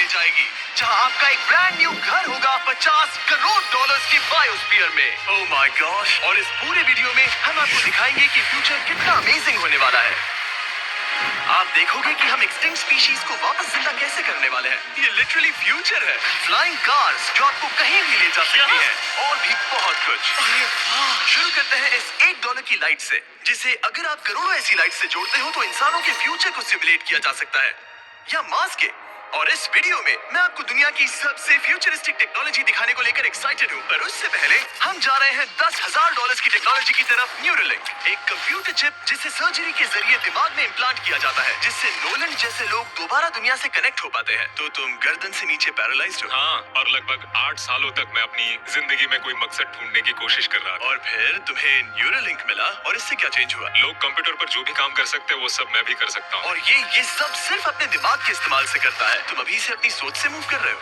जाएगी, जहां आपका एक ब्रांड न्यू घर होगा 50 करोड़ डॉलर्स की बायोस्फीयर में। Oh my gosh. और इस पूरे वीडियो में हम आपको दिखाएंगे कि फ्यूचर कितना अमेजिंग होने वाला है। आप देखोगे कि हम एक्सटिंक्ट स्पीशीज को वापस जिंदा कैसे करने वाले हैं। ये लिटरली फ्यूचर है। फ्लाइंग कार्स जो आपको कहीं भी ले जा सकती हैं, और भी बहुत कुछ। शुरू करते हैं इस $1 की लाइट से, जिसे अगर आप करोड़ों ऐसी लाइट से जोड़ते हो तो इंसानों के फ्यूचर को सिमुलेट किया जा सकता है, या मार्स के। और इस वीडियो में मैं आपको दुनिया की सबसे फ्यूचरिस्टिक टेक्नोलॉजी दिखाने को लेकर एक्साइटेड हूँ। पर उससे पहले हम जा रहे हैं $10,000 की टेक्नोलॉजी की तरफ। न्यूरोलिंक, एक कंप्यूटर चिप जिसे सर्जरी के जरिए दिमाग में इम्प्लांट किया जाता है, जिससे नोलन जैसे लोग दोबारा दुनिया से कनेक्ट हो पाते हैं। तो तुम गर्दन से नीचे पैरालाइज्ड हो। हाँ, और लगभग 8 सालों तक मैं अपनी जिंदगी में कोई मकसद ढूंढने की कोशिश कर रहा था। और फिर तुम्हें न्यूरोलिंक मिला, और इससे क्या चेंज हुआ? लोग कंप्यूटर पर जो भी काम कर सकते हैं वो सब मैं भी कर सकता हूँ। और ये सब सिर्फ अपने दिमाग के इस्तेमाल से करता है। तुम अभी से अपनी सोच से मूव कर रहे हो।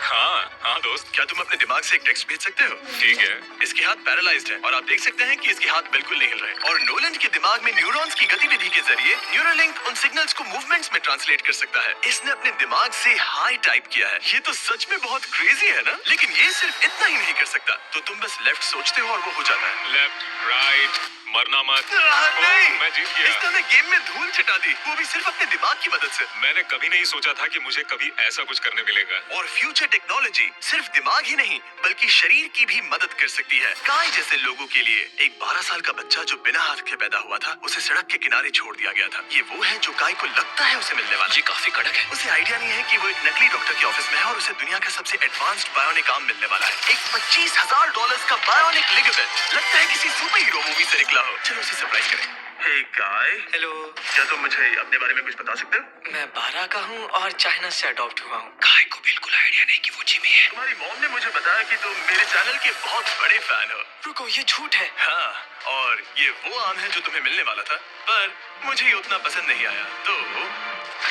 हाँ दोस्त। क्या तुम अपने दिमाग से एक टेक्स्ट भेज सकते हो? ठीक है। इसके हाथ पैरालाइज्ड है, और आप देख सकते हैं कि इसके हाथ बिल्कुल नहीं हिल रहे। और नोलन के दिमाग में न्यूरॉन्स की गतिविधि के जरिए न्यूरोलिंक उन सिग्नल्स को मूवमेंट्स में ट्रांसलेट कर सकता है। इसने अपने दिमाग से हाई टाइप किया है। ये तो सच में बहुत क्रेजी है ना? लेकिन ये सिर्फ इतना ही नहीं कर सकता। तो तुम बस लेफ्ट सोचते हो और वो हो जाता है। लेफ्ट, राइट, मरना मत। नहीं, मैं जीत गया। इसने हमें गेम में धूल चटा दी, वो भी सिर्फ अपने दिमाग की मदद से। मैंने कभी नहीं सोचा था कि मुझे कभी ऐसा कुछ करने मिलेगा। और फ्यूचर टेक्नोलॉजी सिर्फ दिमाग ही नहीं बल्कि शरीर की भी मदद कर सकती है। काय जैसे लोगों के लिए एक 12 साल का बच्चा जो बिना हाथ के पैदा हुआ था, उसे सड़क के किनारे छोड़ दिया गया था। ये वो है जो काय को लगता है उसे मिलने वाला। ये काफी कड़क है। उसे आइडिया नहीं है कि वो एक नकली डॉक्टर के ऑफिस में है, और उसे दुनिया का सबसे एडवांस्ड बायोनिक आर्म मिलने वाला है। एक $25,000 का बायोनिक लिगामेंट। लगता है किसी सुपर हीरो मूवी से निकला हो। चलो उसे सरप्राइज करें। हे काय। हेलो। क्या तुम मुझे अपने बारे में कुछ बता सकते हो? मैं 12 का हूँ और चाइना से अडॉप्ट हुआ हूँ। काय को बिल्कुल आइडिया नहीं कि वो जिमी है। तुम्हारी मॉम ने मुझे बताया कि तुम मेरे चैनल के बहुत बड़े फैन हो। रुको, ये झूठ है। हाँ, और ये वो आम है जो तुम्हें मिलने वाला था, पर मुझे ये उतना पसंद नहीं आया, तो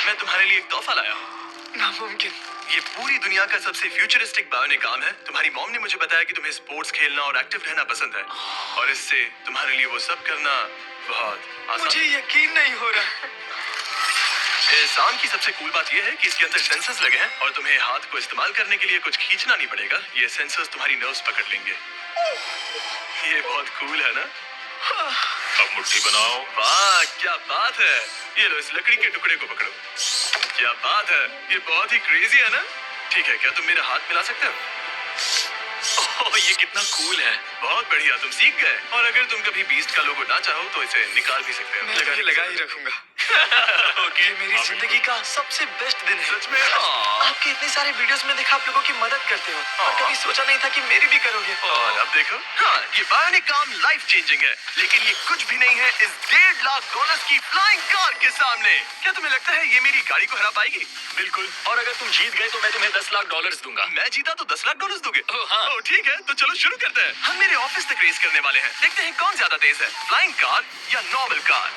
मैं तुम्हारे लिए एक तोहफा लाया हूँ। नामुमकिन। ये पूरी दुनिया का सबसे फ्यूचरिस्टिक बायोनिक आर्म है। तुम्हारी मॉम ने मुझे बताया कि तुम्हें स्पोर्ट्स खेलना और एक्टिव रहना पसंद है, और इससे तुम्हारे लिए वो सब करना बहुत आसान। मुझे यकीन नहीं हो रहा। इस आर्म की सबसे कूल बात यह है कि इसके अंदर सेंसर्स लगे हैं, और तुम्हें हाथ को इस्तेमाल करने के लिए कुछ खींचना नहीं पड़ेगा। ये सेंसर्स तुम्हारी नर्व्स पकड़ लेंगे। ये बहुत कूल है ना? अब मुट्ठी बनाओ। वाह, क्या बात है। ये लो, इस लकड़ी के टुकड़े को पकड़ो। क्या बात है, ये बहुत ही क्रेजी है ना? ठीक है, क्या तुम मेरा हाथ मिला सकते हो? ओह, ये कितना कूल है। बहुत बढ़िया, तुम सीख गए। और अगर तुम कभी बीस्ट का लोगो ना चाहो तो इसे निकाल भी सकते हो। मैं लगा ही रखूंगा। ओके, ये मेरी जिंदगी का सबसे बेस्ट दिन है। सच में? आपके इतने सारे वीडियोस में देखा आप लोगों की मदद करते हो, और कभी सोचा नहीं था कि मेरी भी करोगे। और अब देखो, हाँ, ये बायोनिक आर्म लाइफ चेंजिंग है, लेकिन ये कुछ भी नहीं है इस $1.5 की फ्लाइंग कार के सामने। क्या तुम्हें लगता है ये मेरी गाड़ी को हरा पाएगी? बिल्कुल। और अगर तुम जीत गए तो मैं तुम्हें $10,00,000 दूंगा। मैं जीता तो $10,00,000 दोगे? हाँ। ओह, ठीक है, तो चलो शुरू करते हैं। हम मेरे ऑफिस तक रेस करने वाले हैं। देखते हैं कौन ज्यादा तेज है, फ्लाइंग कार या नॉर्मल कार।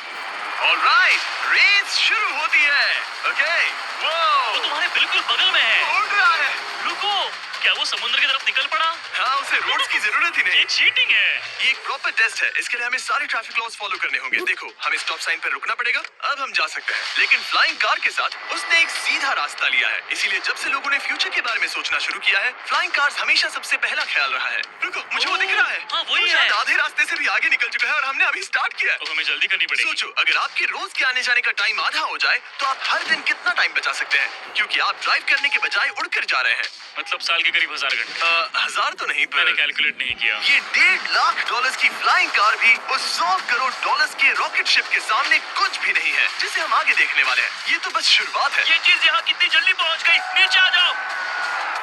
ऑलराइट, रेस शुरू होती है। ओके, वो तुम्हारे बिल्कुल बगल में है। उड़ रहा है। रुको, क्या वो समुद्र की तरफ निकल पड़ा? हाँ, उसे रोड्स की जरूरत ही नहीं। ये चीटिंग है। ये एक प्रॉपर टेस्ट है। इसके लिए हमें सारे ट्रैफिक लॉज फॉलो करने होंगे। देखो, हमें स्टॉप साइन पर रुकना पड़ेगा। अब हम जा सकते हैं, लेकिन फ्लाइंग कार के साथ उसने एक सीधा रास्ता लिया है। इसीलिए जब से लोगों ने फ्यूचर के बारे में सोचना शुरू किया है, फ्लाइंग कार्स हमेशा सबसे पहला ख्याल रहा है। रुको, मुझे वो दिख रहा है। हाँ, वही वो है। शायद आधे रास्ते से भी आगे निकल चुका है, और हमने अभी स्टार्ट किया है। तो हमें जल्दी करनी पड़ेगी। सोचो, अगर आपके रोज के आने जाने का टाइम आधा हो जाए तो आप हर दिन कितना टाइम बचा सकते हैं, क्योंकि आप ड्राइव करने के बजाय उड़कर जा रहे हैं। मतलब साल के करीब 1000 घंटे। 1000 तो नहीं, मैंने पर कैलकुलेट नहीं किया। ये $1.5 की फ्लाइंग कार भी उस $100 करोड़ के रॉकेट शिप के सामने कुछ भी नहीं है, जिसे हम आगे देखने वाले हैं। ये तो बस शुरुआत है। ये चीज यहाँ कितनी जल्दी पहुँच गई। नीचे आ जाओ।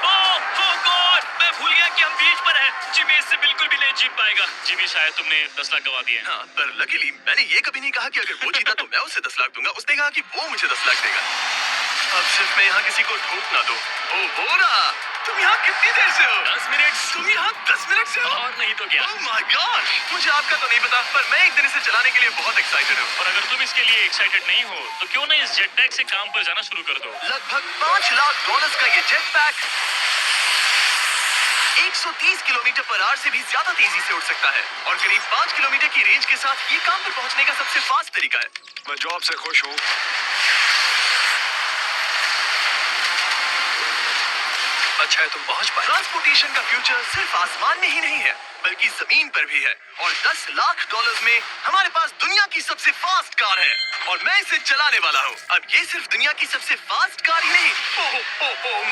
ओह गॉड, मैं भूल गया कि हम बीच पर हैं। जिमी इससे बिल्कुल भी नहीं जीत पाएगा। जिमी, शायद तुमने 10 लाख गवा दिए हैं। हाँ, पर लकीली मैंने ये कभी नहीं कहा कि अगर वो जीता तो मैं उसे 10 लाख दूंगा। उसने कहा कि वो मुझे 10 लाख देगा। अब सिर्फ मैं यहाँ किसी को ठोक ना दो। ओ, हो रहा। तुम यहाँ कितनी देर से हो? 10 मिनट। तुम यहाँ 10 मिनट से हो? और नहीं तो क्या। Oh my gosh! मुझे आपका तो नहीं पता, पर मैं एक दिन इसे चलाने के लिए बहुत एक्साइटेड हूँ। और अगर तुम इसके लिए एक्साइटेड नहीं हो तो क्यों ना इस जेट पैक से काम पर जाना शुरू कर दो। लगभग $5 लाख का ये jet pack 130 kilometre per hour से भी ज्यादा तेजी से उड़ सकता है, और करीब 5 किलोमीटर की रेंज के साथ ये काम पर पहुंचने का सबसे फास्ट तरीका है। मैं जॉब से खुश हूँ। अच्छा है तुम पहुंच पाए। ट्रांसपोर्टेशन का फ्यूचर सिर्फ आसमान में ही नहीं है बल्कि जमीन पर भी है और 10 लाख डॉलर्स में हमारे पास दुनिया की सबसे फास्ट कार है और मैं इसे चलाने वाला हूँ। अब ये सिर्फ दुनिया की सबसे फास्ट कार ही नहीं, ओह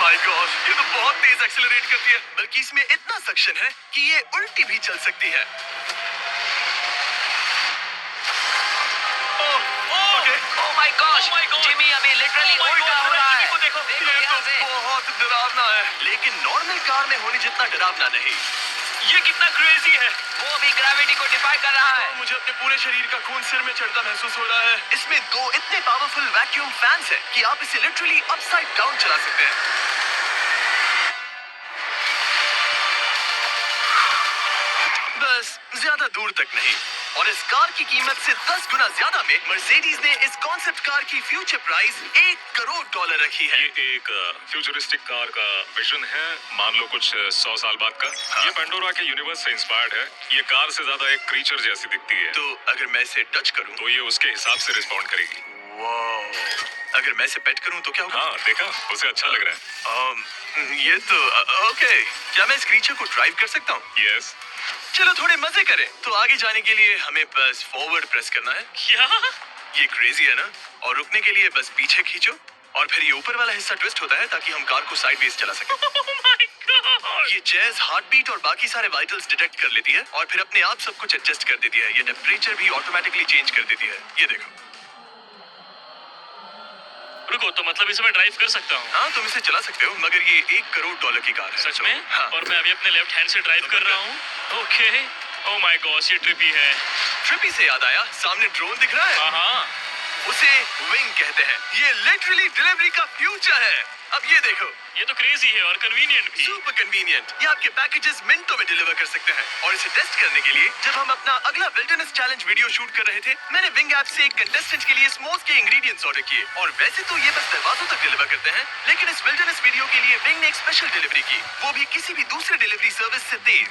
माय गॉड, ये तो बहुत तेज एक्सेलरेट करती है, बल्कि इसमें इतना सक्शन है कि ये उल्टी भी चल सकती है। Oh my gosh! जिमी अभी लिटरली उल्टा हो रहा है। देखो ये तो बहुत डरावना है, लेकिन नॉर्मल कार में होने जितना डरावना नहीं। ये कितना क्रेजी है। वो भी ग्रेविटी को डिफाई कर रहा है। मुझे अपने पूरे शरीर का खून सिर में चढ़ता महसूस हो रहा है। इसमें 2 इतने पावरफुल वैक्यूम फैंस हैं कि आप इसे लिटरली अपसाइड डाउन चला सकते हैं। बस ज्यादा दूर तक नहीं। और इस कार की कीमत से 10 गुना ज्यादा में मर्सिडीज ने इस कॉन्सेप्ट कार की फ्यूचर प्राइस $1 करोड़ रखी है। ये एक फ्यूचरिस्टिक कार का विजन है, मान लो कुछ 100 साल बाद का। ये पेंडोरा के यूनिवर्स से इंस्पायर्ड है। ये कार से ज्यादा एक क्रीचर जैसी दिखती है, तो अगर मैं इसे टच करूं तो ये उसके हिसाब से रिस्पॉन्ड करेगी। वाह, अगर मैं इसे पेट करूं तो क्या होगा? हाँ देखा, उसे अच्छा लग रहा है। ये तो ओके, क्या मैं इस क्रीचर को ड्राइव कर सकता हूँ? यस। चलो थोड़े मजे करें। तो आगे जाने के लिए हमें बस फॉरवर्ड प्रेस करना है। क्या? ये क्रेजी है ना? और रुकने के लिए बस पीछे खींचो और फिर ये ऊपर वाला हिस्सा ट्विस्ट होता है ताकि हम कार को साइडवेज चला सकें। Oh my God! ये चेयर्स हार्ट बीट और बाकी सारे वाइटल्स डिटेक्ट कर लेती है और फिर अपने आप सब कुछ एडजस्ट कर देती है। ये टेम्परेचर भी ऑटोमेटिकली चेंज कर देती है। ये देखो। रुको, तो मतलब इसे मैं ड्राइव कर सकता हूँ? हाँ, तुम इसे चला सकते हो, मगर ये $1 करोड़ की कार है। सच तो, में? हाँ। और मैं अभी अपने लेफ्ट हैंड से ड्राइव कर रहा हूँ। ओके। ओह माय गॉड, ये ट्रिपी है। ट्रिपी से याद आया, सामने ड्रोन दिख रहा है? हाँ। उसे विंग कहते हैं। ये लिटरली डिलीवरी का फ्यूचर है। अब ये देखो, ये तो क्रेजी है और कन्वीनियंट भी। Super convenient. ये आपके पैकेजेस मिनटों में डिलीवर कर सकते हैं। और इसे टेस्ट करने के लिए जब हम अपना अगला विल्डरनेस चैलेंज वीडियो शूट कर रहे थे, मैंने विंग ऐप से एक कंटेस्टेंट के लिए स्मोक के इंग्रेडिएंट्स ऑर्डर किए। और वैसे तो ये बस दरवाजों तक डिलीवर करते हैं, लेकिन इस विल्डरनेस वीडियो के लिए विंग ने एक स्पेशल डिलीवरी की, वो भी किसी भी दूसरे डिलीवरी सर्विस से तेज।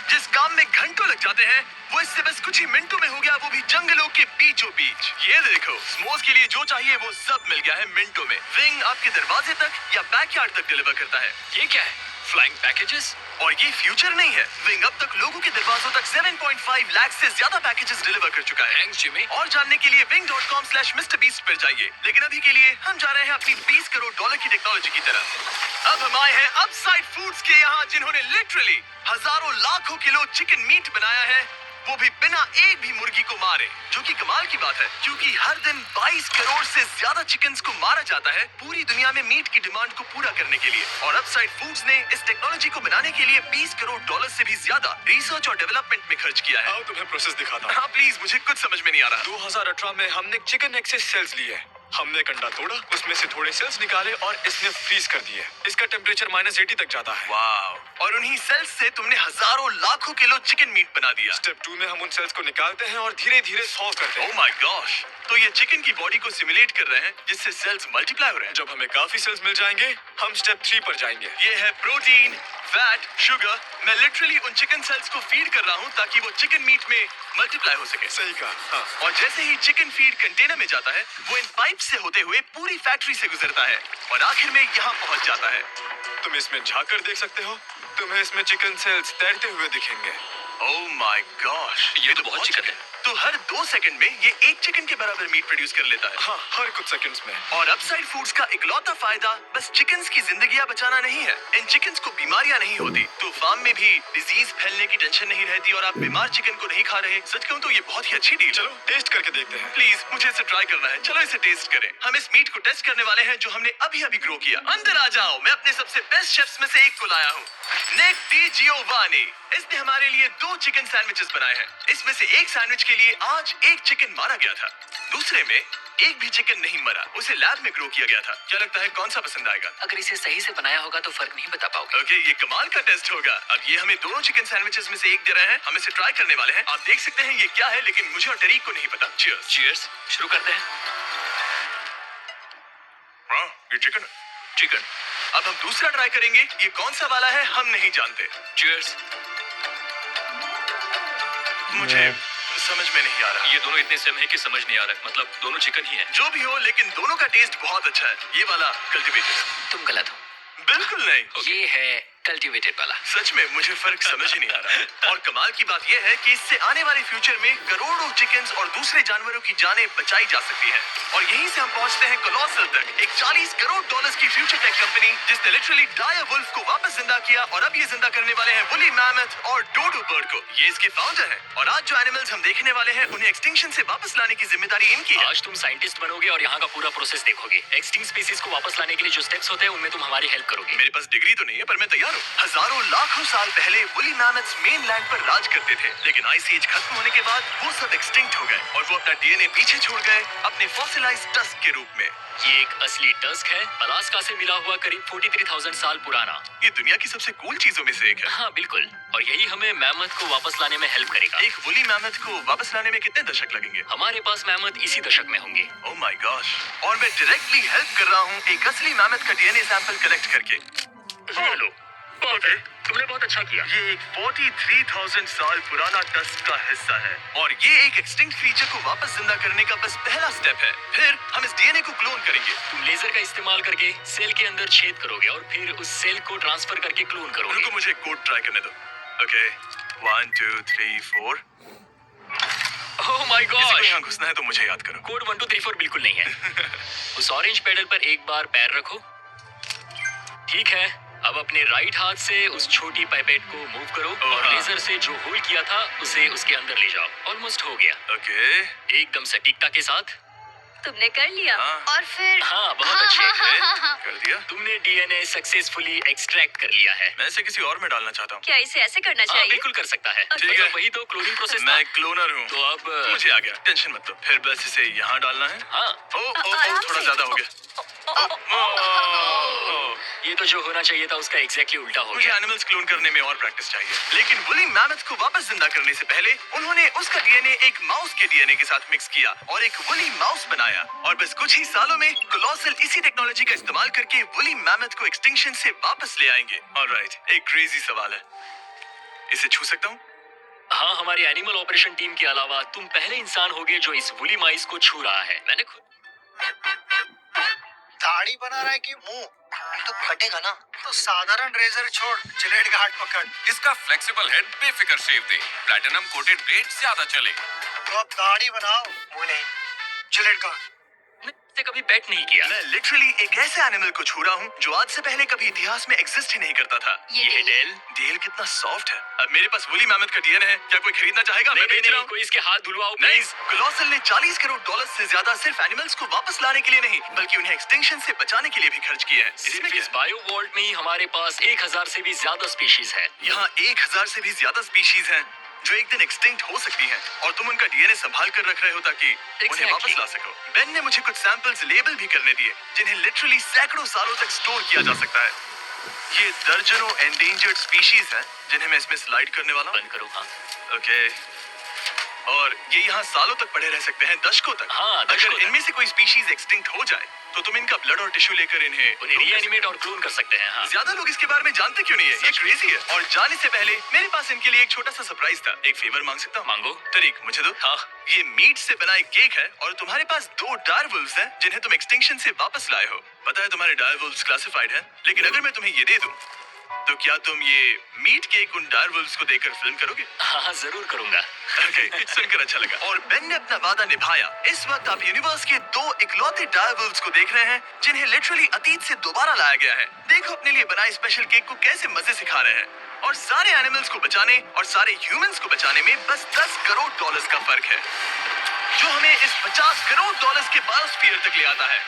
जिस काम में घंटों लग जाते हैं, वो इससे बस कुछ ही मिनटों में हो गया, वो भी जंगलों के बीचों बीच। ये देखो, स्मोक के लिए जो चाहिए वो सब मिल गया है मिनटों में। विंग आपके दरवाजे तक या बैकयार्ड तक डिलीवर करता है। ये क्या है? Flying packages? और ये फ्यूचर नहीं है। विंग अब तक लोगों के दरवाजों तक 7.5 लाख से ज्यादा पैकेजेस डिलीवर कर चुका है। Thanks Jimmy. और जानने के लिए wing.com/MrBeast पर जाइए। लेकिन अभी के लिए हम जा रहे हैं अपनी $20 करोड़ की टेक्नोलॉजी की तरफ। अब हम आए हैं अपसाइड फूड्स के यहाँ, जिन्होंने लिटरली हजारों लाखों किलो चिकन मीट बनाया है, वो भी बिना एक भी मुर्गी को मारे। जो कि कमाल की बात है, क्योंकि हर दिन 22 करोड़ से ज्यादा चिकन्स को मारा जाता है पूरी दुनिया में मीट की डिमांड को पूरा करने के लिए। और अपसाइड फूड्स ने इस टेक्नोलॉजी को बनाने के लिए $20 करोड़ से भी ज्यादा रिसर्च और डेवलपमेंट में खर्च किया है। आओ तुम्हें प्रोसेस दिखाता हूँ। हाँ प्लीज, मुझे कुछ समझ में नहीं आ रहा। 2018 में हमने चिकन नेक से सेल्स लिए। हमने एक अंडा तोड़ा, उसमें से थोड़े सेल्स निकाले और इसने फ्रीज कर दिए। इसका टेम्परेचर -80 तक जाता है। वाह! और उन्हीं सेल्स से तुमने हजारों लाखों किलो चिकन मीट बना दिया। स्टेप 2 में हम उन सेल्स को निकालते हैं और धीरे धीरे थॉ करते ओह हैं। My gosh! तो ये चिकन की बॉडी को सिमुलेट कर रहे हैं, जिससे सेल्स मल्टीप्लाई हो रहे हैं। जब हमें काफी सेल्स मिल जाएंगे, हम स्टेप 3 पर जाएंगे। ये है प्रोटीन, फैट, शुगर। मैं लिटरली उन चिकन सेल्स को फीड कर रहा हूँ ताकि वो चिकन मीट में मल्टीप्लाई हो सके। सही कहा। हाँ। और जैसे ही चिकन फीड कंटेनर में जाता है, वो इन पाइप से होते हुए पूरी फैक्ट्री से गुजरता है और आखिर में यहाँ पहुँच जाता है। तुम इसमें झाँक कर देख सकते हो। तुम्हें इसमें चिकन सेल्स तैरते हुए दिखेंगे। Oh my gosh! ये तो बहुत चिकन है। तो हर 2 सेकंड में ये 1 चिकन के बराबर मीट प्रोड्यूस कर लेता है। हाँ, हर कुछ सेकंड्स में। और अपसाइड फूड्स का इकलौता फायदा बस चिकन्स की जिंदगियां बचाना नहीं है। इन चिकन्स को बीमारियां नहीं होती, तो फार्म में भी डिजीज फैलने की टेंशन नहीं रहती और आप बीमार चिकन को नहीं खा रहे। सच कहूं तो ये बहुत ही अच्छी डील। चलो टेस्ट करके देखते हैं। प्लीज, मुझे इसे ट्राई करना है। चलो इसे टेस्ट करें। हम इस मीट को टेस्ट करने वाले हैं जो हमने अभी अभी ग्रो किया। अंदर आ जाओ, मैं अपने सबसे बेस्ट शेफ्स में से एक को लाया हूँ, निक डी जियोवानी। इसने हमारे लिए 2 चिकन सैंडविचेस बनाए हैं। इसमें से एक सैंडविच के लिए आज 1 चिकन मारा गया था, दूसरे में एक भी चिकन नहीं मरा, उसे लैब में ग्रो किया गया था। क्या लगता है कौन सा पसंद आएगा? अगर इसे सही से बनाया होगा तो फर्क नहीं बता पाओगे। ओके, ये कमाल का टेस्ट होगा। अब ये हमें दोनों चिकन सैंडविचेस में से एक दे रहे हैं, हम इसे ट्राई करने वाले हैं। आप देख सकते हैं ये क्या है, लेकिन मुझे और टरीक को नहीं पता। चीयर्स। चीयर्स। शुरू करते हैं। हाँ, ये चिकन। चिकन। अब हम दूसरा ट्राई करेंगे। ये कौन सा वाला है हम नहीं जानते। चीयर्स। मुझे समझ में नहीं आ रहा। ये दोनों इतने सेम है कि समझ नहीं आ रहा है। मतलब दोनों चिकन ही है। जो भी हो, लेकिन दोनों का टेस्ट बहुत अच्छा है। ये वाला कल्टीवेटेड है। तुम गलत हो। बिल्कुल नहीं। ये है कल्टीवेटेड वाला। सच में मुझे फर्क समझ ही नहीं आ रहा है। और कमाल की बात यह है कि इससे आने वाले फ्यूचर में करोड़ों चिकन्स और दूसरे जानवरों की जानें बचाई जा सकती हैं। और यहीं से हम पहुंचते हैं कोलोसल तक, एक $40 करोड़ की फ्यूचर टेक कंपनी जिसने लिटरली डायर वुल्फ को वापस जिंदा किया और अब ये जिंदा करने वाले हैं वुली मैमथ और डोडो बर्ड को। ये इसके फाउंडर हैं और आज जो एनिमल्स हम देखने वाले हैं उन्हें एक्सटिंक्शन से वापस लाने की जिम्मेदारी इनकी है। आज तुम साइंटिस्ट बनोगे और यहाँ का पूरा प्रोसेस देखोगे। एक्सटिंक्ट स्पीसीज को वापस लाने के लिए जो स्टेप्स होते हैं उनमें तुम हमारी हेल्प करोगे। मेरे पास डिग्री तो नहीं है पर मैं तैयार हूँ। हजारों लाखों साल पहले वुली मैमथ्स मेनलैंड पर राज करते थे, लेकिन आइस एज खत्म होने के बाद वो सब एक्सटिंक्ट हो गए और वो अपना डीएनए पीछे छोड़ गए अपने फॉसिलाइज्ड टस्क के रूप में। ये एक असली टस्क है, अलास्का से मिला हुआ करीब 43,000 साल पुराना। ये दुनिया की सबसे कूल चीजों में से एक है। हाँ बिल्कुल, और यही हमें मैमथ को वापस लाने में हेल्प करेगा। एक वुली मैमथ को वापस लाने में कितने दशक लगेंगे? हमारे पास मैमथ इसी दशक में होंगे। Oh my gosh. और मैं डायरेक्टली हेल्प कर रहा हूँ एक असली मैमथ का डीएनए सैंपल कलेक्ट करके। हेलो, बहुत है, तुमने बहुत अच्छा किया। ये एक 43,000 साल पुराना टस्क का हिस्सा है और ये एक एक्सटिंक्ट क्रीचर को वापस जिंदा करने का बस पहला स्टेप है। फिर हम इस डीएनए को क्लोन करेंगे। तुम लेजर का इस्तेमाल करके सेल के अंदर छेद करोगे और फिर उस सेल को ट्रांसफर करके क्लोन करोगे। रुको, मुझे कोड ट्राई करने दो। ओके, 1 2 3 4। ओह माय किसी को गॉश, यहाँ घुसना है तो मुझे याद करो। कोड 1 2 3 4 बिल्कुल नहीं है। उस ऑरेंज पेडल पर एक बार पैर रखो। ठीक है, अब अपने राइट हाथ से उस छोटी पाइपेट को मूव करो और हाँ। लेजर से जो होल किया था उसे उसके अंदर ले जाओ। ऑलमोस्ट हो गया, ओके, एकदम सटीकता के साथ। तुमने कर लिया। हाँ। और फिर हाँ, बहुत अच्छे। कर दिया। तुमने डीएनए सक्सेसफुली एक्सट्रैक्ट कर लिया है। मैं इसे किसी और में डालना चाहता हूँ। क्या इसे ऐसे करना हाँ, चाहिए? बिल्कुल कर सकता है। ठीक है। मतलब वही तो क्लोनिंग प्रोसेस था। मैं क्लोनर हूँ। तो अब मुझे आ गया, टेंशन मत लो। फिर बस इसे यहाँ डालना है। हाँ, आराम थोड़ा से। ज्यादा हो गया। ये तो जो होना चाहिए था उसका एग्जैक्टली उल्टा हो मुझे गया। एनिमल्स क्लोन करने में और प्रैक्टिस चाहिए। लेकिन वुली मैमथ को वापस जिंदा करने से पहले उन्होंने उसका डीएनए एक माउस के डीएनए के साथ मिक्स किया और एक वुली माउस बनाया। और बस कुछ ही सालों में कोलोसल इसी टेक्नोलॉजी का इस्तेमाल करके वुली मैमथ को एक्सटिंक्शन से वापस ले आएंगे। ऑलराइट, एक क्रेजी सवाल है, इसे छू सकता हूँ? हाँ, हमारी एनिमल ऑपरेशन टीम के अलावा तुम पहले इंसान होगे जो इस वुली माइस को छू रहा है। मैंने खुद दाढ़ी बना रहा है कि मुंह? तो फटेगा ना। तो साधारण रेजर छोड़, जिलेट गार्ड पकड़। इसका फ्लेक्सिबल हेड बेफिक्र शेव दे, प्लैटिनम कोटेड ब्लेड ज्यादा चले। तो अब दाढ़ी बनाओ, मुंह नहीं। Gillette guard. से कभी बेट नहीं किया। मैं लिटरली एक ऐसे एनिमल को छू रहा हूँ जो आज से पहले कभी इतिहास में एग्जिस्ट ही नहीं करता था। ये ये डेल। डेल कितना सॉफ्ट है। अब मेरे पास वुली मैमथ का डीएनए है, क्या कोई खरीदना चाहेगा? मैं बेच रहा हूँ। कोई इसके हाथ धुलवाओ नहीं, प्लीज। कोलोसल ने $40 करोड़ से ज्यादा सिर्फ एनिमल्स को वापस लाने के लिए नहीं बल्कि उन्हें एक्सटिंक्शन से बचाने के लिए भी खर्च किया है। इसमें सिर्फ क्या इस है? बायो वॉल्ट में ही हमारे पास 1000 से भी ज्यादा स्पीशीज है। यहाँ 1000 से भी ज्यादा स्पीशीज हैं जो एक दिन एक्सटिंक्ट हो सकती हैं और तुम उनका डीएनए संभाल कर रख रहे हो ताकि उन्हें Exactly. वापस ला सको। बेन ने मुझे कुछ सैंपल्स लेबल भी करने दिए जिन्हें लिटरली सैकड़ों सालों तक स्टोर किया जा सकता है। ये दर्जनों एंडेंजर्ड स्पीशीज हैं जिन्हें मैं इसमें स्लाइड करने वाला हूँ। बंद करो। हाँ, ओके, और ये यहाँ सालों तक पड़े रह सकते हैं, दशकों तक। हाँ, दशकों अगर तक। इनमें से कोई स्पीशीज एक्सटिंक्ट हो जाए तो तुम इनका ब्लड और टिश्यू लेकर उन्हें इन्हें रीएनिमेट और क्लोन कर सकते हैं। हाँ, ज्यादा लोग इसके बारे में जानते क्यों नहीं है? ये क्रेजी है। और जाने से पहले मेरे पास इनके लिए एक छोटा सा सरप्राइज था। एक फेवर मांग सकता हूँ? मांगो। तरीक मुझे दो। हाँ, ये मीट से बना एक केक है और तुम्हारे पास 2 डायरवुल्व्स हैं जिन्हें तुम एक्सटिंक्शन से वापस लाए हो। पता है तुम्हारे डायरवुल्व्स क्लासिफाइड हैं, लेकिन अगर मैं तुम्हें ये दे दूं तो क्या तुम ये मीट केक उन डायरवुल्व्स को देकर फिल्म करोगे? हाँ, जरूर करूंगा। ओके, सुनकर अच्छा लगा। और बेन ने अपना वादा निभाया। इस वक्त आप यूनिवर्स के 2 इकलौते डायरवुल्व्स को देख रहे हैं जिन्हें लिटरली अतीत से दोबारा लाया गया है। देखो अपने लिए बनाए स्पेशल केक को कैसे मजे से खा रहे हैं। और सारे एनिमल्स को बचाने और सारे ह्यूमंस को बचाने में बस $10 करोड़ का फर्क है, जो हमें इस $50 करोड़ के बायोस्फीयर तक ले आता है,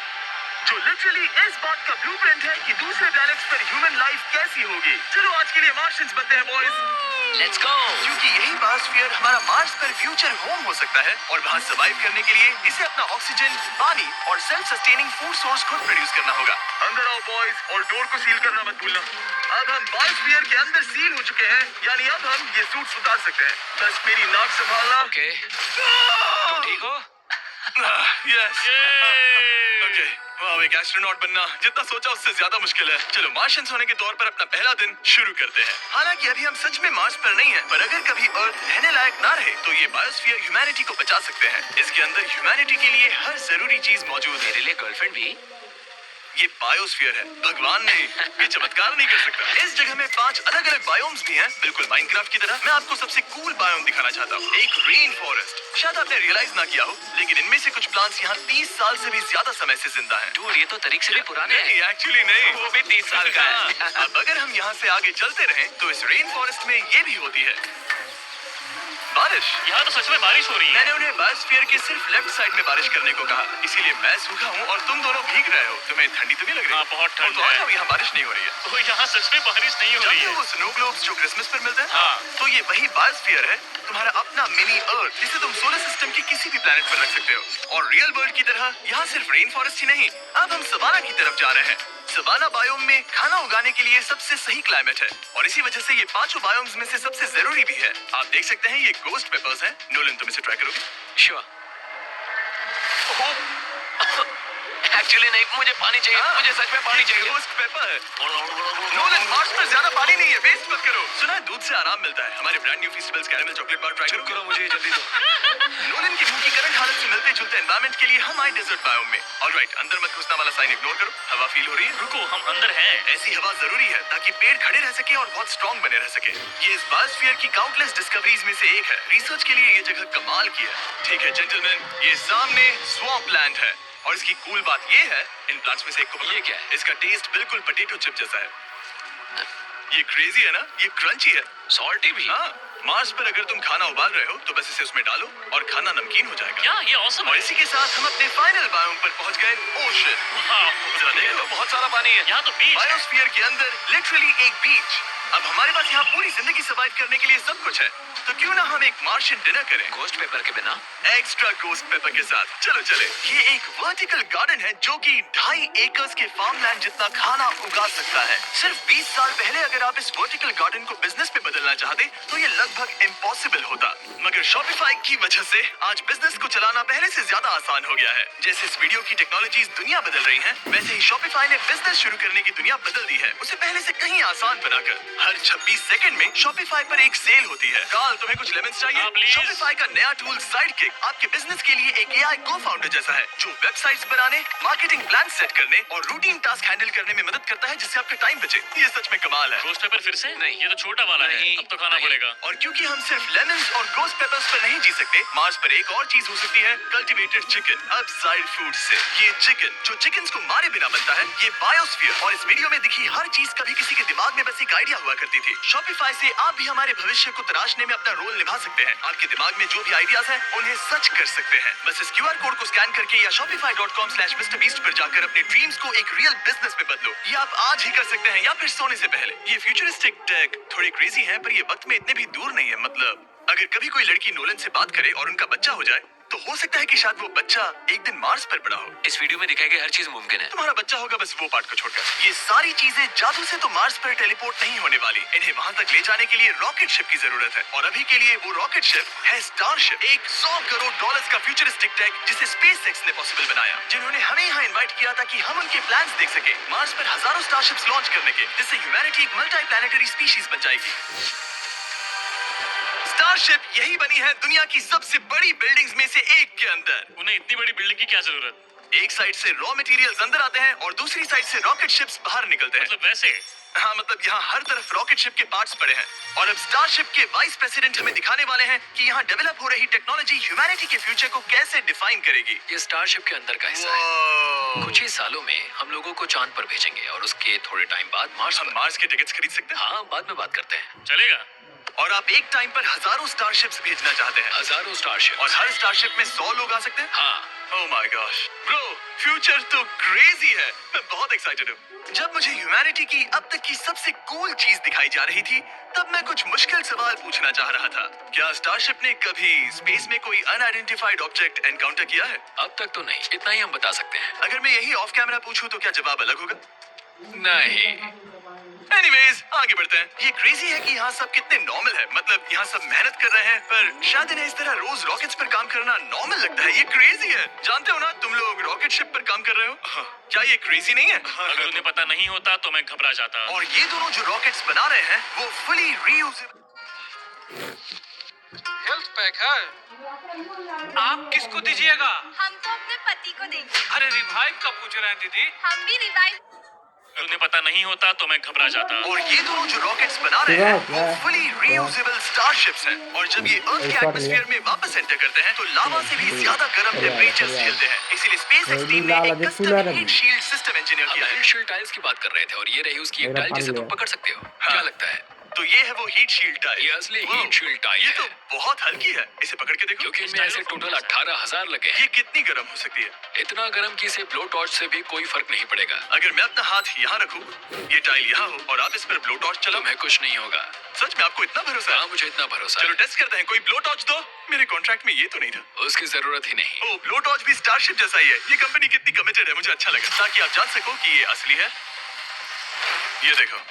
जो लिटरली इस बात का ब्लूप्रिंट है कि दूसरे प्लैनेट्स पर ह्यूमन लाइफ कैसी होगी। चलो आज के लिए मार्शियंस बनते हैं बॉयज। Let's go. क्योंकि यही बायोस्फीयर हमारा मार्स पर फ्यूचर होम हो सकता है और वहाँ सर्वाइव करने के लिए इसे अपना ऑक्सीजन, पानी और सेल्फ सस्टेनिंग फूड सोर्स खुद प्रोड्यूस करना होगा। अंदर आओ बॉयज और डोर को सील करना मत भूलना। अब हम बायोस्फीयर के अंदर सील हो चुके हैं, यानी अब हम ये सूट्स उतार सकते हैं। बस मेरी नाक संभालना। ओके, तुम ठीक हो? यस। ओके, वाह, एक एस्ट्रोनॉट बनना जितना सोचा उससे ज्यादा मुश्किल है। चलो मार्शियंस होने के तौर पर अपना पहला दिन शुरू करते हैं। हालांकि अभी हम सच में मार्स पर नहीं हैं, पर अगर कभी अर्थ रहने लायक ना रहे तो ये बायोस्फीयर ह्यूमैनिटी को बचा सकते हैं। इसके अंदर ह्यूमैनिटी के लिए हर जरूरी चीज मौजूद है। मेरे लिए गर्लफ्रेंड भी। ये बायोस्फीयर है। भगवान नहीं, ये चमत्कार नहीं कर सकता। इस जगह में 5 अलग अलग बायोम्स भी हैं, बिल्कुल माइनक्राफ्ट की तरह। मैं आपको सबसे कूल बायोम दिखाना चाहता हूँ, एक रेन फॉरेस्ट। शायद आपने रियलाइज ना किया हो, लेकिन इनमें से कुछ प्लांट्स यहाँ 30 साल से भी ज्यादा समय से जिंदा हैं। डूड, ये तो तरीक से भी पुराने नहीं, हैं। एक्चुअली नहीं, वो भी 30 साल का है। अब अगर हम यहाँ से आगे चलते रहें, तो इस रेन फॉरेस्ट में ये भी होती है बारिश। यहाँ तो सच में बारिश हो रही है। मैंने उन्हें बायोस्फीयर के सिर्फ लेफ्ट साइड में बारिश करने को कहा, इसीलिए मैं सूखा हूँ और तुम दोनों भीग रहे हो। तुम्हें ठंडी तो नहीं लग रही? हाँ, बहुत ठंड तो आ है। जाओ, यहाँ बारिश नहीं हो रही है। तो यहाँ सच में बारिश नहीं हो रही जानते हो है। वो स्नो ग्लोब्स जो क्रिसमस पर मिलते हैं? हाँ। तो ये वही बायोस्फीयर है, तुम्हारा अपना मिनी अर्थ, जिसे तुम सोलर सिस्टम के किसी भी प्लेनेट पर रख सकते हो। और रियल वर्ल्ड की तरह यहाँ सिर्फ रेन फॉरेस्ट ही नहीं, अब हम सवाना की तरफ जा रहे हैं। सवाना बायोम में खाना उगाने के लिए सबसे सही क्लाइमेट है, और इसी वजह से ये 5 बायोम्स में से सबसे जरूरी भी है। आप देख सकते हैं, ये गोस्ट पेपर्स हैं। नोलन, तुम इसे ट्राई करोगे? श्योर। एक्चुअली नहीं, मुझे पानी चाहिए। मुझे सच में पानी चाहिए। गोस्ट पेपर है। नोलन, मार्स पर ज्यादा पानी नहीं है, वेस्ट मत करो। सुना है दूध से आराम मिलता है। हमारे brand new Feastables caramel chocolate bar try करो। मुझे जल्दी दो। नोलन की मुंह की करंट हालत से मिलते जुलते एनवायरनमेंट के लिए हम आए डेजर्ट बायोम में। ऑलराइट, अंदर मत घुसना वाला साइन इग्नोर करो। हवा फील हो रही है? रुको, हम अंदर हैं। ऐसी हवा जरूरी है ताकि पेड़ खड़े रह सके और बहुत स्ट्रॉन्ग बने रह सके। ये इस बायोस्फीयर की काउंटलेस डिस्कवरीज में से एक है। रिसर्च के लिए ये जगह कमाल की है। ठीक है जेंटलमैन, ये सामने स्वॉम्प लैंड है, और इसकी कूल बात ये है, इन प्लांट्स में से एक को ये क्या है? इसका टेस्ट बिल्कुल पोटैटो चिप जैसा है। ये क्रेजी है ना? ये क्रंची है। सॉल्टी भी। हाँ, मार्स पर अगर तुम खाना उबाल रहे हो तो बस इसे उसमें डालो और खाना नमकीन हो जाएगा। क्या ये ऑसम और है? इसी के साथ हम अपने फाइनल बायोम पर पहुंच गए, ओशन। जरा ये देखो, तो बहुत सारा पानी है। यहाँ तो बीच है। बायोस्फीयर के अंदर लिटरली एक बीच। अब हमारे पास यहाँ पूरी जिंदगी सर्वाइव करने के लिए सब कुछ है, तो क्यों ना हम एक मार्शियन डिनर करें गोस्ट पेपर के बिना। एक्स्ट्रा गोस्ट पेपर के साथ। चलो चले। ये एक वर्टिकल गार्डन है जो कि 2.5 एकर्स के फार्मलैंड जितना खाना उगा सकता है। सिर्फ 20 साल पहले अगर आप इस वर्टिकल गार्डन को बिजनेस में बदलना चाहते तो ये लगभग इम्पॉसिबल होता, मगर शॉपिफाई की वजह से आज बिजनेस को चलाना पहले से ज्यादा आसान हो गया है। जैसे इस वीडियो की टेक्नोलॉजीज दुनिया बदल रही हैं, वैसे ही शॉपिफाई ने बिजनेस शुरू करने की दुनिया बदल दी है, उसे पहले से कहीं आसान बनाकर। हर 26 सेकंड में शॉपिफाई पर एक सेल होती है। काल, तुम्हें कुछ लेमन्स चाहिए? हाँ, प्लीज। शॉपिफाई का नया टूल साइडकिक आपके बिजनेस के लिए एक एआई को-फाउंडर जैसा है, जो वेबसाइट्स बनाने, मार्केटिंग प्लान सेट करने और रूटीन टास्क हैंडल करने में मदद करता है, जिससे आपका टाइम बचे। ये सच में कमाल है। गोस्ट पेपर फिर से? नहीं। ये तो छोटा वाला है। नहीं। अब तो खाना नहीं। पड़ेगा। और क्योंकि हम सिर्फ लेमन्स और गोस्ट पेपर्स पर नहीं जी सकते, मार्स पर एक और चीज हो सकती है, कल्टीवेटेड चिकन, अपसाइड फूड से। ये चिकन जो चिकन्स को मारे बिना बनता है, ये बायोस्फीयर और इस वीडियो में दिखी हर चीज कभी किसी के दिमाग में बस एक आइडिया हुआ करती थी। शॉपिफाई से आप भी हमारे भविष्य को तराशने में अपना रोल निभा सकते हैं। आपके दिमाग में जो भी आइडियाज हैं, उन्हें सच कर सकते हैं। बस इस QR कोड को स्कैन करके या shopify.com/MrBeast पर जाकर अपने ड्रीम्स को एक रियल बिजनेस में बदलो। ये आप आज ही कर सकते हैं या फिर सोने से पहले। ये फ्यूचरिस्टिक टेक थोड़े क्रेजी है, पर ये वक्त में इतने भी दूर नहीं है। मतलब अगर कभी कोई लड़की नोलन से बात करे और उनका बच्चा हो जाए, तो हो सकता है कि शायद वो बच्चा एक दिन मार्स पर बड़ा हो। इस वीडियो में दिखाई गई हर चीज मुमकिन है। तुम्हारा बच्चा होगा, बस वो पार्ट को छोड़कर। ये सारी चीजें जादू से तो मार्स पर टेलीपोर्ट नहीं होने वाली। इन्हें वहां तक ले जाने के लिए रॉकेट शिप की जरूरत है, और अभी के लिए वो रॉकेट शिप है स्टारशिप, एक $100 करोड़ का फ्यूचरिस्टिक टेक जिसे स्पेसएक्स ने पॉसिबल बनाया, जिन्होंने हमें यहाँ इन्वाइट किया ताकि हम उनके प्लान्स देख सके, मार्स पर हजारों स्टारशिप्स लॉन्च करने के, जिससे ह्यूमैनिटी एक मल्टी प्लैनेटरी स्पीशीज बन जाएगी। स्टारशिप यही बनी है दुनिया की सबसे बड़ी बिल्डिंग्स में से एक के अंदर। उन्हें इतनी बड़ी बिल्डिंग की क्या जरूरत? एक साइड से रॉ मटेरियल्स अंदर आते हैं और दूसरी साइड से रॉकेट शिप्स बाहर निकलते हैं। मतलब वैसे? हाँ, मतलब यहाँ हर तरफ रॉकेट शिप के पार्ट्स पड़े हैं। और अब स्टारशिप के वाइस प्रेसिडेंट हमें दिखाने वाले हैं कि यहाँ डेवलप हो रही टेक्नोलॉजी ह्यूमैनिटी के फ्यूचर को कैसे डिफाइन करेगी। ये स्टारशिप के अंदर का हिस्सा है। कुछ ही सालों में हम लोगों को चांद पर भेजेंगे और उसके थोड़े टाइम बाद मार्स हम पर। मार्स के टिकट्स खरीद सकते हैं। हाँ, बाद में बात करते हैं। चलेगा। और आप एक टाइम पर हजारों स्टारशिप्स भेजना चाहते हैं, हजारों स्टारशिप। और हर स्टारशिप में 100 लोग आ सकते हैं। हाँ। Oh my gosh bro, future तो क्रेजी है। मैं बहुत एक्साइटेड हूँ। जब मुझे ह्यूमैनिटी की अब तक की सबसे कूल चीज दिखाई जा रही थी, तब मैं कुछ मुश्किल सवाल पूछना चाह रहा था। क्या स्टारशिप ने कभी स्पेस में कोई अनआइडेंटिफाइड ऑब्जेक्ट एनकाउंटर किया है? अब तक तो नहीं, इतना ही हम बता सकते हैं। अगर मैं यही ऑफ कैमरा पूछूं तो क्या जवाब अलग होगा? नहीं। एनीवेज, आगे बढ़ते हैं। ये क्रेजी है कि यहाँ सब कितने नॉर्मल है। मतलब यहाँ सब मेहनत कर रहे हैं, पर शायद इन्हें इस तरह रोज रॉकेट्स पर काम करना नॉर्मल लगता है। ये क्रेजी है। जानते हो ना, तुम लोग रॉकेट शिप पर काम कर रहे हो। क्या ये क्रेजी नहीं है? अगर उन्हें पता नहीं होता तो मैं घबरा जाता। और ये दोनों जो रॉकेट्स बना रहे हैं, वो फुली रीयूजेबल। हेल्थ पैक है। आप किसको दीजिएगा? हम तो अपने पति को देंगे। अरे रिवाइव का पूछ रहे हैं दीदी। हम भी रिवाइव। तुम्हें पता नहीं होता तो मैं घबरा जाता। और ये दोनों जो रॉकेट्स बना रहे हैं वो फुली रीयूजेबल स्टारशिप्स हैं और जब ये अर्थ के एटमॉस्फेयर में वापस एंटर करते हैं तो लावा से भी ज्यादा गर्म टेम्परेचर्स झेलते हैं। इसीलिए स्पेस एक्स टीम ने एक custom heat shield system engineer हम किया है। हीट शील्ड टाइल्स की बात कर रहे थे और ये रही उसकी एक टाइल जिसे तुम पकड़ सकते हो। क्या लगता है? तो ये है वो हीट शील्ड टाइल। ये असली हीट शील्ड टाइल ये है। तो बहुत हल्की है, इसे पकड़ के देखो। क्योंकि इनमें ऐसे टोटल 18,000 लगे ये हैं। कितनी गर्म हो सकती है? इतना गर्म कि इसे ब्लो टॉर्च से भी कोई फर्क नहीं पड़ेगा। अगर मैं अपना हाथ यहाँ रखूं, ये टाइल यहाँ हो और आप इस पर ब्लो टॉर्च चलाओ, तुम्हें कुछ नहीं होगा। सच में आपको इतना भरोसा है? हाँ, मुझे इतना भरोसा चलो है। टेस्ट करते हैं। कोई ब्लो टॉर्च दो। मेरे कॉन्ट्रैक्ट में ये तो नहीं था। उसकी जरूरत ही नहीं। ओ, ब्लो टॉर्च भी स्टारशिप जैसा ही है। ये कंपनी कितनी कमिटेड है, मुझे अच्छा लगा, ताकि आप जान सको कि ये असली है। ये देखो।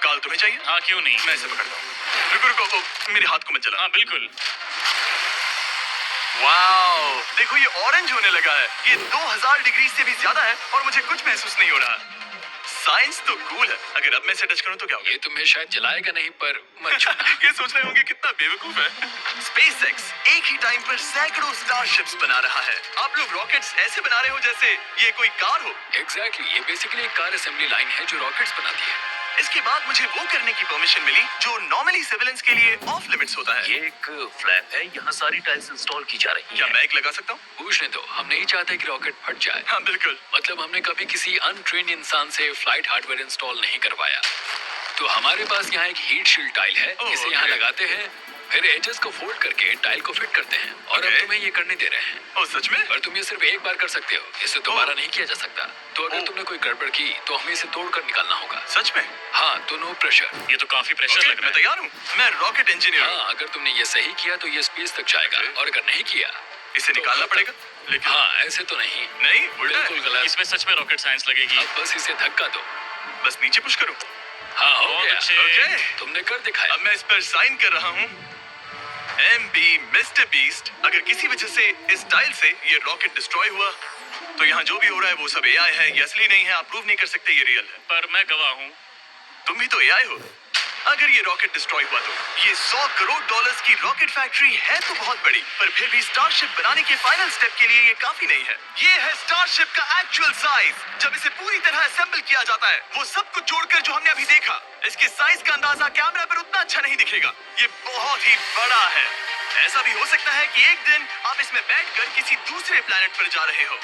काल तुम्हें चाहिए? हाँ क्यों नहीं। मैं इसे पकड़ता हूँ। रुको रुको, मेरे हाथ को मत जला। हाँ बिल्कुल। वाओ, देखो ये ऑरेंज होने लगा है। ये 2000 डिग्री से भी ज्यादा है और मुझे कुछ महसूस नहीं हो रहा। साइंस तो कूल है। अगर अब मैं इसे टच करूं तो क्या होगा? ये तुम्हें शायद जलाएगा नहीं, पर मत छूना। ये सोच रहे होंगे कितना बेवकूफ है। स्पेसएक्स एक ही टाइम पर सैकड़ों स्टारशिप्स बना रहा है। आप लोग रॉकेट्स ऐसे बना रहे हो जैसे ये कोई कार हो। एग्जैक्टली, ये बेसिकली एक कार असेंबली लाइन है जो रॉकेट्स बनाती है। इसके बाद मुझे वो करने की परमिशन मिली जो नॉर्मली सिविलियंस के लिए ऑफ लिमिट्स होता है। ये एक फ्लैप है, यहाँ सारी टाइल्स इंस्टॉल की जा रही क्या हैं। मैं एक लगा सकता हूँ? पूछने दो, हम नहीं चाहते कि रॉकेट फट जाए। हाँ बिल्कुल। मतलब हमने कभी किसी अनट्रेन्ड इंसान से फ्लाइट हार्डवेयर इंस्टॉल नहीं करवाया। तो हमारे पास यहाँ एक हीट शील्ड टाइल है। ओह, इसे यहाँ ओके। लगाते हैं, फिर एजेस को फोल्ड करके टाइल को फिट करते हैं और ओके। अब तुम्हें ये करने दे रहे हैं। ओ सच में? पर तुम ये सिर्फ एक बार कर सकते हो, इसे दोबारा ओह। नहीं किया जा सकता। तो अगर ओह। तुमने कोई गड़बड़ की तो हमें इसे तोड़कर निकालना होगा। सच में? हाँ, तो नो प्रेशर। ये तो काफी प्रेशर ओके, लग रहा मैं है। तैयार हूँ। मैं रॉकेट इंजीनियर हूँ। हाँ, अगर तुमने ये सही किया तो ये स्पेस तक जाएगा ओके। और अगर नहीं किया इसे तो निकालना खत्म। पड़ेगा। लेकिन हाँ, ऐसे तो नहीं। नहीं, उल्टा है। बिल्कुल गलत। इसमें सच में रॉकेट साइंस लगेगी। अब बस इसे धक्का दो। बस नीचे पुश करूँ। हाँ, हो बहुत गया। अच्छे। ओके। तुमने कर दिखाया। अब मैं इस पर साइन कर रहा हूँ। MB mister beast. अगर किसी वजह से इस टाइल से ये रॉकेट डिस्ट्रॉय हुआ तो यहाँ जो भी हो रहा है वो सब AI है, ये असली नहीं है। आप प्रूव नहीं कर सकते ये रियल है। पर मैं गवाह हूँ। तुम भी तो AI हो। अगर ये रॉकेट डिस्ट्रॉय हुआ तो ये $100 करोड़ की रॉकेट फैक्ट्री है तो बहुत बड़ी, पर फिर भी स्टारशिप बनाने के फाइनल स्टेप के लिए ये काफी नहीं है। ये है स्टारशिप का एक्चुअल साइज। जब इसे पूरी तरह असेंबल किया जाता है, वो सब कुछ जोड़कर जो हमने अभी देखा, इसके साइज का अंदाजा कैमरा पर उतना अच्छा नहीं दिखेगा। ये बहुत ही बड़ा है। ऐसा भी हो सकता है कि एक दिन आप इसमें बैठकर किसी दूसरे प्लेनेट पर जा रहे हो।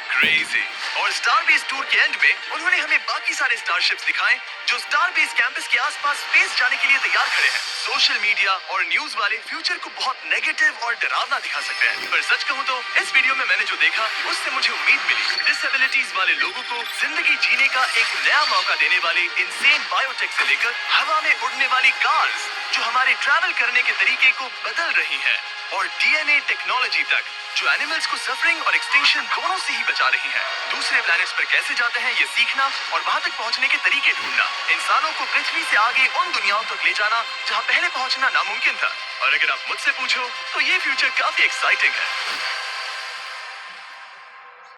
क्रेजी। और स्टारबेस टूर के एंड में उन्होंने हमें बाकी सारे स्टारशिप्स दिखाए जो स्टारबेस कैंपस के आसपास स्पेस जाने के लिए तैयार खड़े हैं। सोशल मीडिया और न्यूज वाले फ्यूचर को बहुत नेगेटिव और डरावना दिखा सकते हैं, पर सच कहूं तो इस वीडियो में मैंने जो देखा उससे मुझे उम्मीद मिली। डिसेबिलिटीज वाले लोगों को जिंदगी जीने का एक नया मौका देने वाले इंसेन बायोटेक से लेकर हवा में उड़ने वाली कार्स जो हमारे ट्रैवल करने के तरीके को बदल रही है, और DNA टेक्नोलॉजी तक जो एनिमल्स को सफरिंग और एक्सटिंक्शन दोनों से ही बचा रही है। दूसरे प्लैनेट्स पर कैसे जाते हैं ये सीखना और वहां तक पहुंचने के तरीके ढूंढना, इंसानों को पृथ्वी से आगे उन दुनियाओं तक ले जाना जहां पहले पहुंचना नामुमकिन था। और अगर आप मुझसे पूछो तो ये फ्यूचर काफी एक्साइटिंग है।